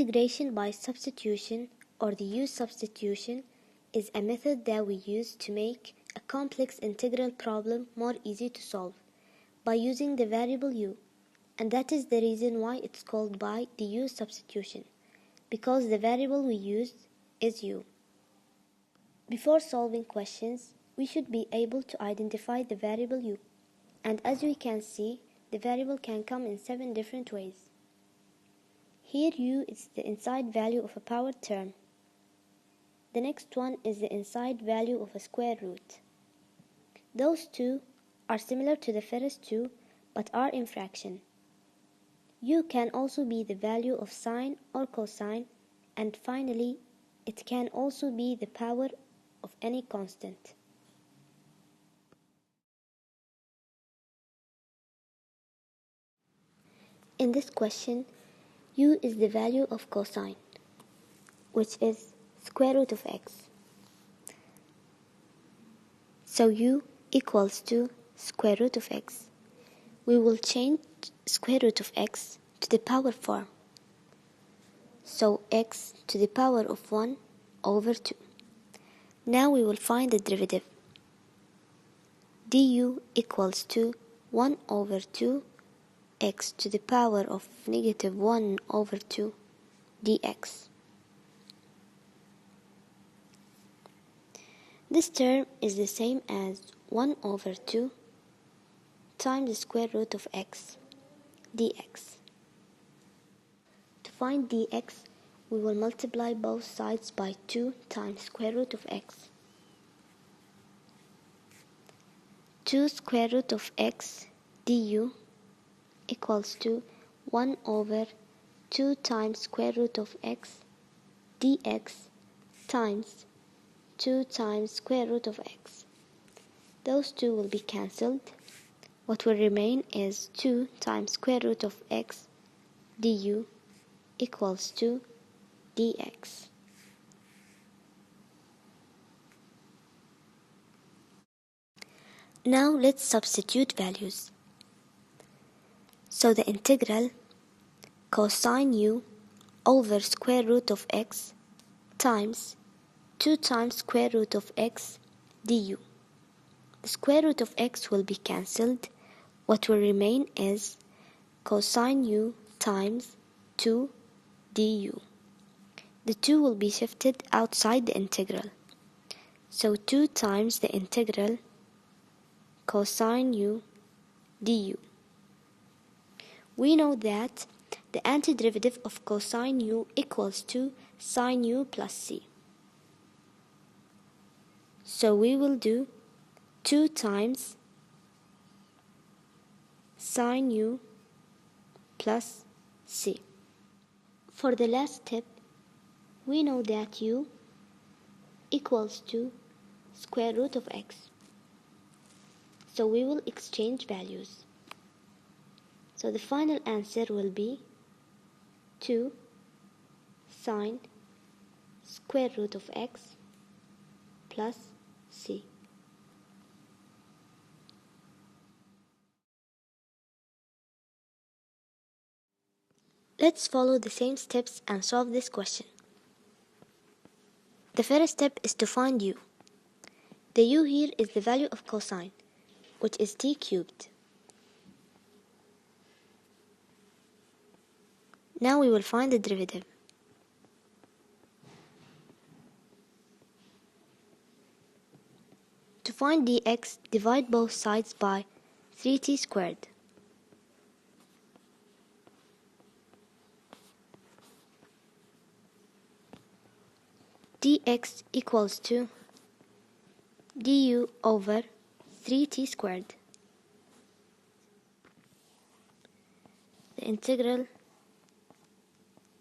Integration by substitution, or the U substitution, is a method that we use to make a complex integral problem more easy to solve by using the variable u, and that is the reason why it's called by the U substitution, because the variable we used is u. Before solving questions, we should be able to identify the variable u, and as we can see, the variable can come in 7 different ways. Here u is the inside value of a power term. The next one is the inside value of a square root. Those two are similar to the first two, but are in fraction. U can also be the value of sine or cosine, and finally, it can also be the power of any constant. In this question, u is the value of cosine, which is square root of x. So u equals to square root of x. We will change square root of x to the power form. So x to the power of 1 over 2. Now we will find the derivative. Du equals to 1 over 2 x to the power of negative 1 over 2 dx. This term is the same as 1 over 2 times the square root of x dx. To find dx, we will multiply both sides by 2 times square root of x. 2 square root of x du equals to 1 over 2 times square root of x dx times 2 times square root of x. Those two will be cancelled. What will remain is 2 times square root of x du equals to dx. Now let's substitute values. So the integral cosine u over square root of x times 2 times square root of x du. The square root of x will be cancelled. What will remain is cosine u times 2 du. The 2 will be shifted outside the integral. So 2 times the integral cosine u du. We know that the antiderivative of cosine u equals to sine u plus c. So we will do 2 times sine u plus c. For the last step, we know that u equals to square root of x. So we will exchange values. So the final answer will be 2 sine square root of x plus c. Let's follow the same steps and solve this question. The first step is to find u. The u here is the value of cosine, which is t cubed. Now we will find the derivative. To find dx, divide both sides by 3t squared. Dx equals to du over 3t squared. The integral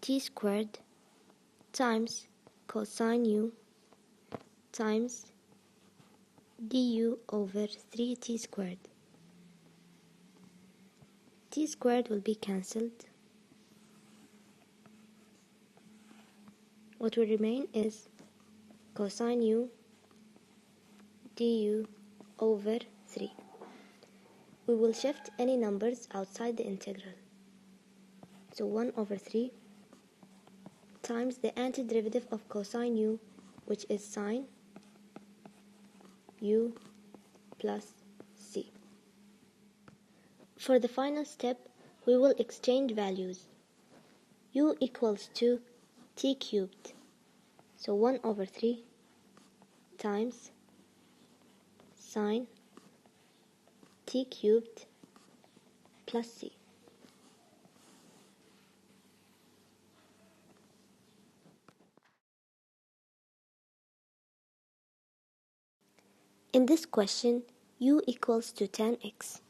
t squared times cosine u times du over 3t squared. T squared will be cancelled. What will remain is cosine u du over 3. We will shift any numbers outside the integral. So 1 over 3 times the antiderivative of cosine u, which is sine u plus c. For the final step, we will exchange values. U equals to t cubed, so 1 over 3 times sine t cubed plus c. In this question, u equals to tan x.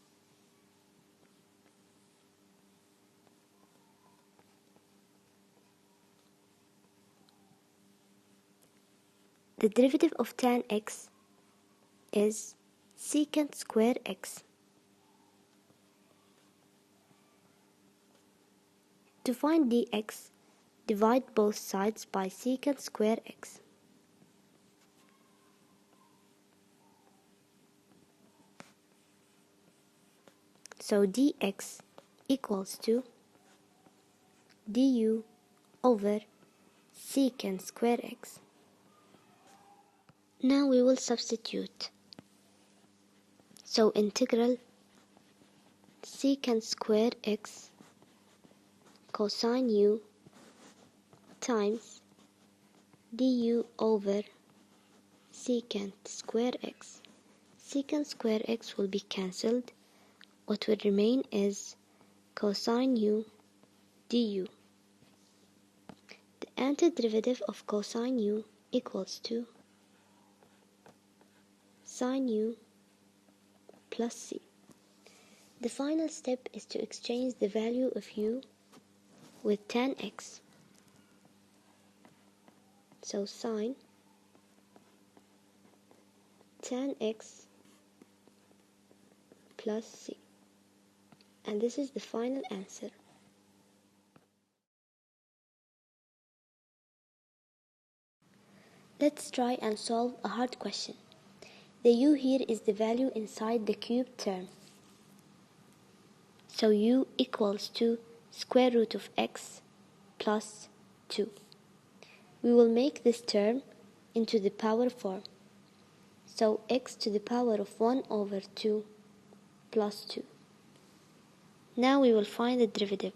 The derivative of tan x is secant square x. To find dx, divide both sides by secant square x. So dx equals to du over secant square x. Now we will substitute. So integral secant square x cosine u times du over secant square x. Secant square x will be cancelled. What will remain is cosine u du. The antiderivative of cosine u equals to sine u plus c. The final step is to exchange the value of u with tan x. So sine tan x plus c. And this is the final answer. Let's try and solve a hard question. The u here is the value inside the cubed term. So u equals to square root of x plus 2. We will make this term into the power form. So x to the power of 1 over 2 plus 2. Now we will find the derivative.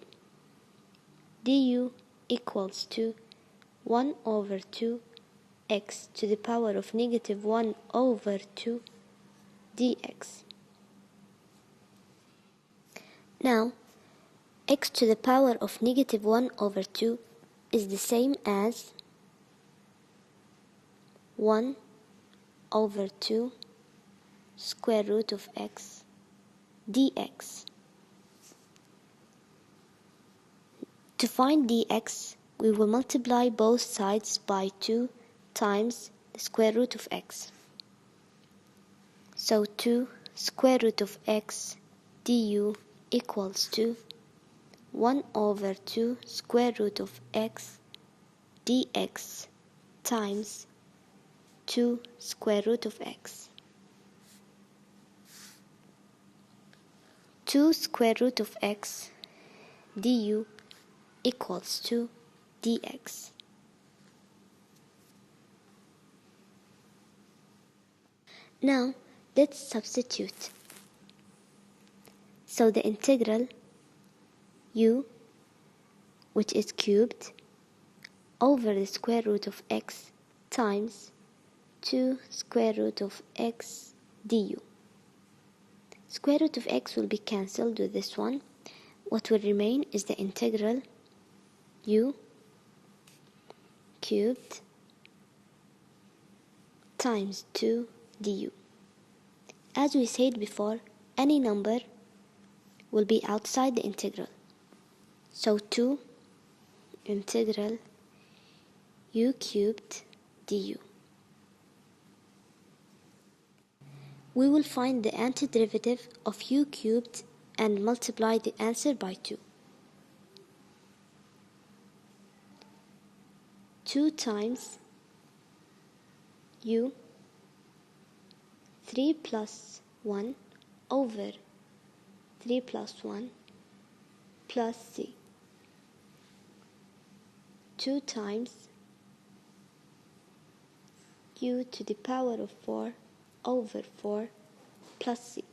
Du equals to 1 over 2 x to the power of negative 1 over 2 dx. Now, x to the power of negative 1 over 2 is the same as 1 over 2 square root of x dx. To find dx, we will multiply both sides by 2 times the square root of x. So 2 square root of x du equals to 1 over 2 square root of x dx times 2 square root of x. 2 square root of x du equals to dx. Now, let's substitute. So the integral u, which is cubed, over the square root of x times 2 square root of x du. Square root of x will be cancelled with this one. What will remain is the integral u cubed times 2 du. As we said before, any number will be outside the integral. So 2 integral u cubed du. We will find the antiderivative of u cubed and multiply the answer by 2. 2 times u 3 plus 1 over 3 plus 1 plus c. 2 times u to the power of 4 over 4 plus c.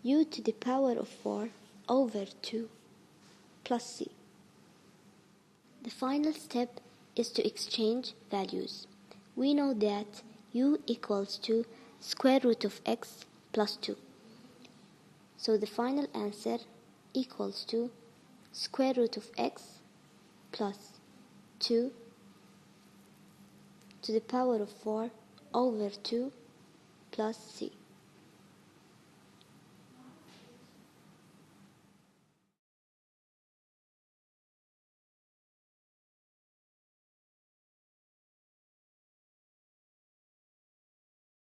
U to the power of 4 over 2 plus c. The final step is to exchange values. We know that u equals to square root of x plus 2. So the final answer equals to square root of x plus 2 to the power of 4 over 2 plus c.